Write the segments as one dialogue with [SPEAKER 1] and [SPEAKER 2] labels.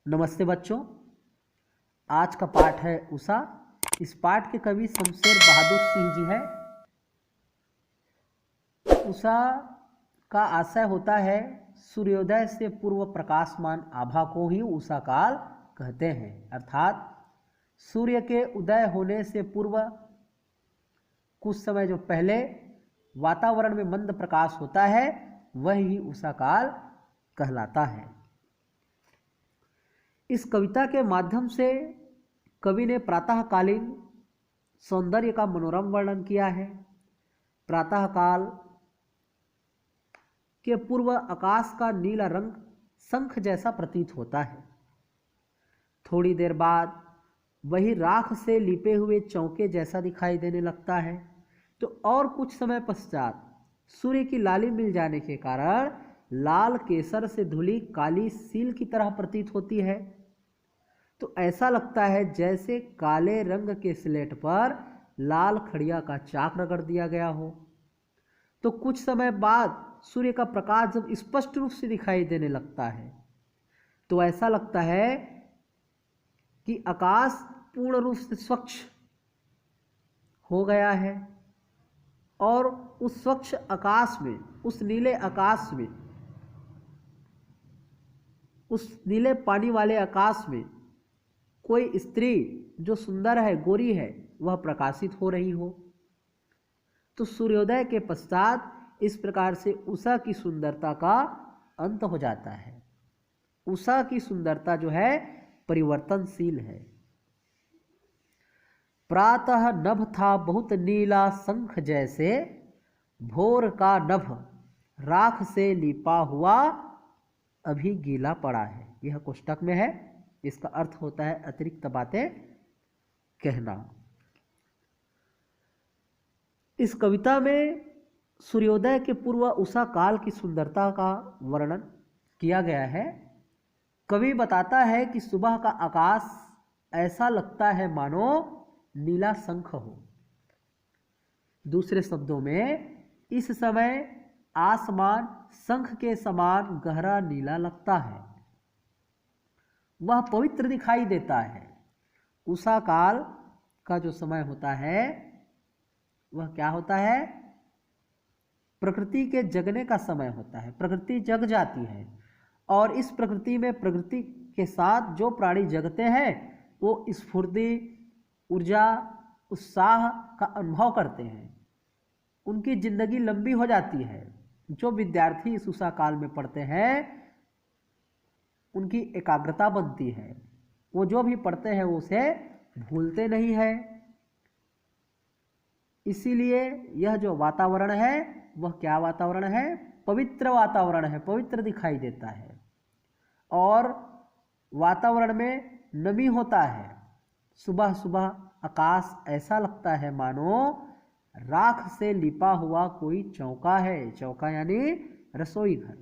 [SPEAKER 1] नमस्ते बच्चों। आज का पाठ है उषा। इस पाठ के कवि शमशेर बहादुर सिंह जी हैं। उषा का आशय होता है सूर्योदय से पूर्व प्रकाशमान आभा को ही उषा काल कहते हैं, अर्थात सूर्य के उदय होने से पूर्व कुछ समय जो पहले वातावरण में मंद प्रकाश होता है वह ही उषा काल कहलाता है। इस कविता के माध्यम से कवि ने प्रातःकालीन सौंदर्य का मनोरम वर्णन किया है। प्रातःकाल के पूर्व आकाश का नीला रंग शंख जैसा प्रतीत होता है। थोड़ी देर बाद वही राख से लिपे हुए चौके जैसा दिखाई देने लगता है। तो और कुछ समय पश्चात सूर्य की लाली मिल जाने के कारण लाल केसर से धुली काली सील की तरह प्रतीत होती है। तो ऐसा लगता है जैसे काले रंग के स्लेट पर लाल खड़िया का चाक रगड़ दिया गया हो। तो कुछ समय बाद सूर्य का प्रकाश जब स्पष्ट रूप से दिखाई देने लगता है तो ऐसा लगता है कि आकाश पूर्ण रूप से स्वच्छ हो गया है और उस स्वच्छ आकाश में, उस नीले आकाश में, उस नीले पानी वाले आकाश में कोई स्त्री जो सुंदर है, गोरी है, वह प्रकाशित हो रही हो। तो सूर्योदय के पश्चात इस प्रकार से उषा की सुंदरता का अंत हो जाता है। उषा की सुंदरता जो है परिवर्तनशील है। प्रातः नभ था बहुत नीला शंख जैसे, भोर का नभ राख से लिपा हुआ अभी गीला पड़ा है। यह कोष्टक में है। इसका अर्थ होता है अतिरिक्त बातें कहना। इस कविता में सूर्योदय के पूर्व उषा काल की सुंदरता का वर्णन किया गया है। कवि बताता है कि सुबह का आकाश ऐसा लगता है मानो नीला शंख हो। दूसरे शब्दों में इस समय आसमान शंख के समान गहरा नीला लगता है। वह पवित्र दिखाई देता है। उषा काल का जो समय होता है वह क्या होता है? प्रकृति के जगने का समय होता है। प्रकृति जग जाती है और इस प्रकृति में, प्रकृति के साथ जो प्राणी जगते हैं वो स्फूर्ति, ऊर्जा, उत्साह का अनुभव करते हैं। उनकी जिंदगी लंबी हो जाती है। जो विद्यार्थी इस उषा काल में पढ़ते हैं उनकी एकाग्रता बनती है। वो जो भी पढ़ते हैं वो उसे भूलते नहीं है। इसीलिए यह जो वातावरण है वह क्या वातावरण है? पवित्र वातावरण है। पवित्र दिखाई देता है और वातावरण में नमी होता है। सुबह सुबह आकाश ऐसा लगता है मानो राख से लिपा हुआ कोई चौका है। चौका यानी रसोई घर।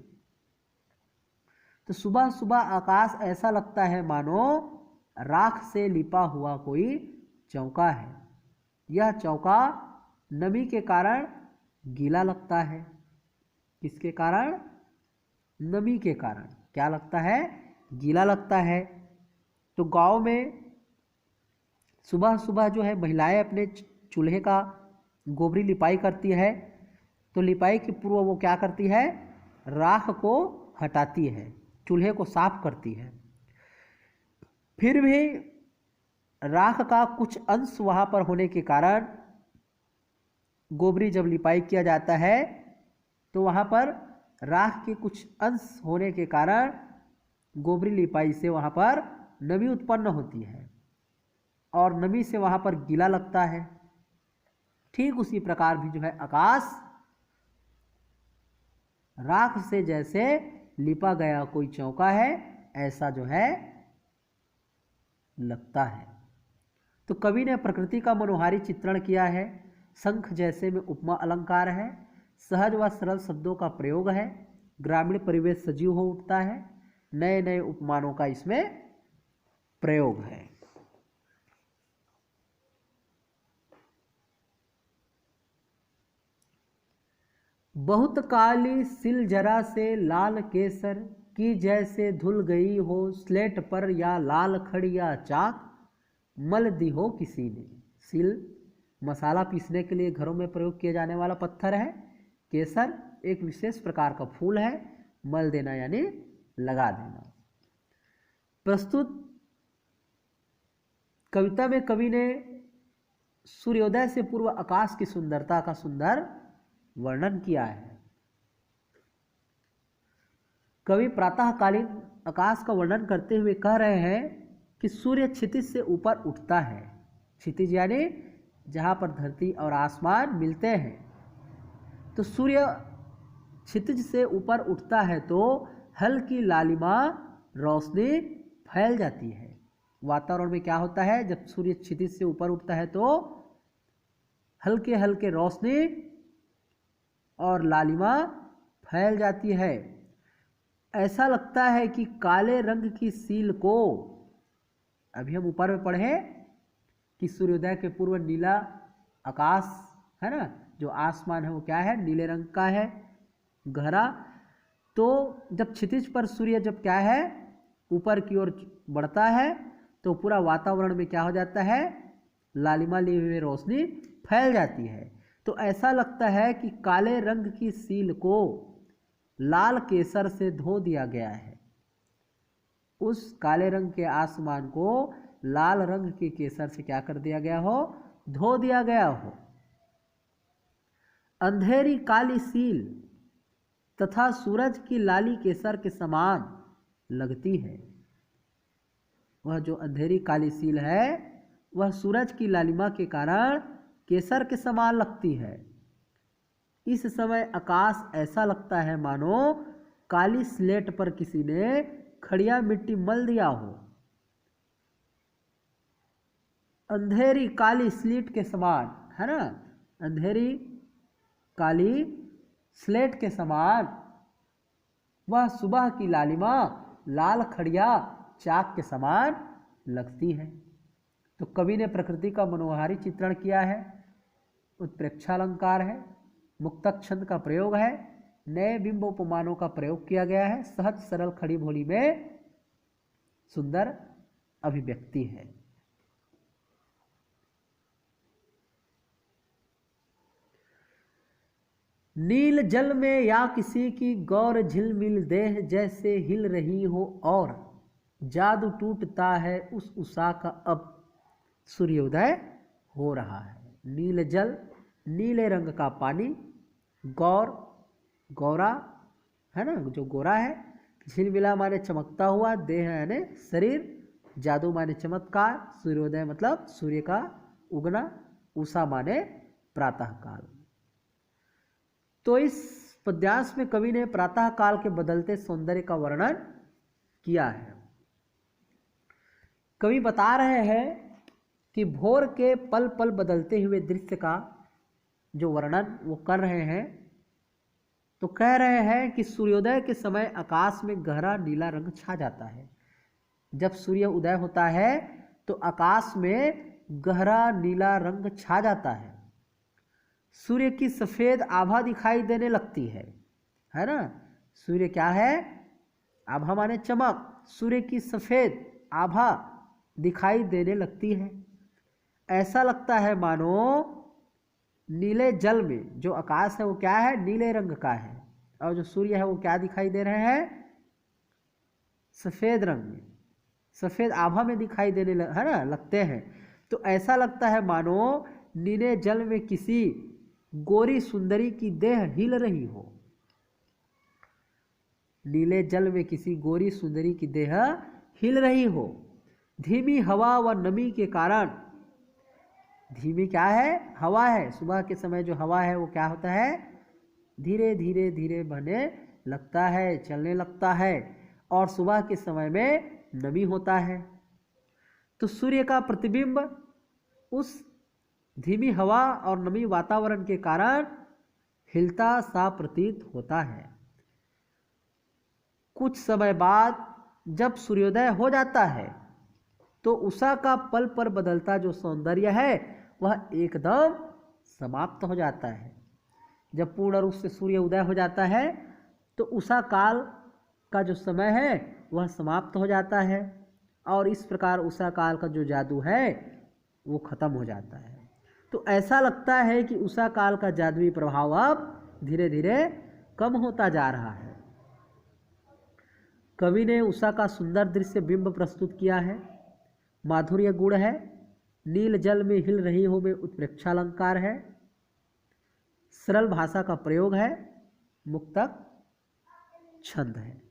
[SPEAKER 1] तो सुबह सुबह आकाश ऐसा लगता है मानो राख से लिपा हुआ कोई चौका है। यह चौका नमी के कारण गीला लगता है। किसके कारण? नमी के कारण क्या लगता है? गीला लगता है। तो गांव में सुबह सुबह जो है महिलाएं अपने चूल्हे का गोबरी लिपाई करती है। तो लिपाई के पूर्व वो क्या करती है? राख को हटाती है, चूल्हे को साफ करती है। फिर भी राख का कुछ अंश वहाँ पर होने के कारण गोबरी जब लिपाई किया जाता है तो वहाँ पर राख के कुछ अंश होने के कारण गोबरी लिपाई से वहाँ पर नमी उत्पन्न होती है और नमी से वहाँ पर गीला लगता है। ठीक उसी प्रकार भी जो है आकाश राख से जैसे लिपा गया कोई चौका है ऐसा जो है लगता है। तो कवि ने प्रकृति का मनोहारी चित्रण किया है। शंख जैसे में उपमा अलंकार है। सहज व सरल शब्दों का प्रयोग है। ग्रामीण परिवेश सजीव हो उठता है। नए नए उपमानों का इसमें प्रयोग है। बहुत काली सिल जरा से लाल केसर, कि जैसे धुल गई हो स्लेट पर या लाल खड़ी या चाक, मल दी हो किसी ने। सिल मसाला पीसने के लिए घरों में प्रयोग किया जाने वाला पत्थर है। केसर एक विशेष प्रकार का फूल है। मल देना यानी लगा देना। प्रस्तुत कविता में कवि ने सूर्योदय से पूर्व आकाश की सुंदरता का सुंदर वर्णन किया है। कवि प्रातःकालीन आकाश का वर्णन करते हुए कह रहे हैं कि सूर्य क्षितिज से ऊपर उठता है। क्षितिज यानी जहाँ पर धरती और आसमान मिलते हैं। तो सूर्य क्षितिज से ऊपर उठता है तो हल्की लालिमा रोशनी फैल जाती है। वातावरण में क्या होता है, जब सूर्य क्षितिज से ऊपर उठता है तो हल्के हल्के रोशनी और लालिमा फैल जाती है। ऐसा लगता है कि काले रंग की सील को, अभी हम ऊपर में पढ़े कि सूर्योदय के पूर्व नीला आकाश है ना, जो आसमान है वो क्या है, नीले रंग का है, गहरा। तो जब क्षितिज पर सूर्य जब क्या है ऊपर की ओर बढ़ता है तो पूरा वातावरण में क्या हो जाता है, लालिमा ली हुई रोशनी फैल जाती है। तो ऐसा लगता है कि काले रंग की सील को लाल केसर से धो दिया गया है। उस काले रंग के आसमान को लाल रंग के केसर से क्या कर दिया गया हो, धो दिया गया हो। अंधेरी काली सील तथा सूरज की लाली केसर के समान लगती है। वह जो अंधेरी काली सील है वह सूरज की लालिमा के कारण केसर के समान लगती है। इस समय आकाश ऐसा लगता है मानो काली स्लेट पर किसी ने खड़िया मिट्टी मल दिया हो। अंधेरी काली स्लेट के समान है ना, अंधेरी काली स्लेट के समान वह सुबह की लालिमा लाल खड़िया चाक के समान लगती है। तो कवि ने प्रकृति का मनोहारी चित्रण किया है। उत्प्रेक्षालंकार है, मुक्तक छंद का प्रयोग है, नए बिंब उपमानों का प्रयोग किया गया है। सहज सरल खड़ी बोली में सुंदर अभिव्यक्ति है। नील जल में या किसी की गौर झिलमिल देह जैसे हिल रही हो और जादू टूटता है उस उषा का अब सूर्योदय हो रहा है। नील जल नीले रंग का पानी, गौर गौरा है ना, जो गोरा है, झिलमिला माने चमकता हुआ, देह यानी शरीर, जादू माने चमत्कार, सूर्योदय मतलब सूर्य का उगना, उषा माने प्रातःकाल। तो इस पद्यांश में कवि ने प्रातःकाल के बदलते सौंदर्य का वर्णन किया है। कवि बता रहे हैं कि भोर के पल पल बदलते हुए दृश्य का जो वर्णन वो कर रहे हैं। तो कह रहे हैं कि सूर्योदय के समय आकाश में गहरा नीला रंग छा जाता है। जब सूर्य उदय होता है तो आकाश में गहरा नीला रंग छा जाता है। सूर्य की सफेद आभा दिखाई देने लगती है ना। सूर्य क्या है, आभा माने चमक, सूर्य की सफेद आभा दिखाई देने लगती है। ऐसा लगता है मानो नीले जल में जो आकाश है वो क्या है, नीले रंग का है, और जो सूर्य है वो क्या दिखाई दे रहे हैं, सफेद रंग में, सफेद आभा में दिखाई देने है ना लगते हैं। तो ऐसा लगता है मानो नीले जल में किसी गोरी सुंदरी की देह हिल रही हो। नीले जल में किसी गोरी सुंदरी की देह हिल रही हो। धीमी हवा व नमी के कारण, धीमी क्या है, हवा है, सुबह के समय जो हवा है वो क्या होता है, धीरे धीरे धीरे बहने लगता है, चलने लगता है, और सुबह के समय में नमी होता है। तो सूर्य का प्रतिबिंब उस धीमी हवा और नमी वातावरण के कारण हिलता सा प्रतीत होता है। कुछ समय बाद जब सूर्योदय हो जाता है तो उषा का पल पर बदलता जो सौंदर्य है वह एकदम समाप्त हो जाता है। जब पूर्ण रूप से सूर्य उदय हो जाता है तो उषा काल का जो समय है वह समाप्त हो जाता है और इस प्रकार उषा काल का जो जादू है वो खत्म हो जाता है। तो ऐसा लगता है कि उषा काल का जादुई प्रभाव अब धीरे धीरे कम होता जा रहा है। कवि ने उषा का सुंदर दृश्य बिंब प्रस्तुत किया है। माधुर्य गुण है, नील जल में हिल रही हो में उत्प्रेक्षालंकार है, सरल भाषा का प्रयोग है, मुक्तक छंद है।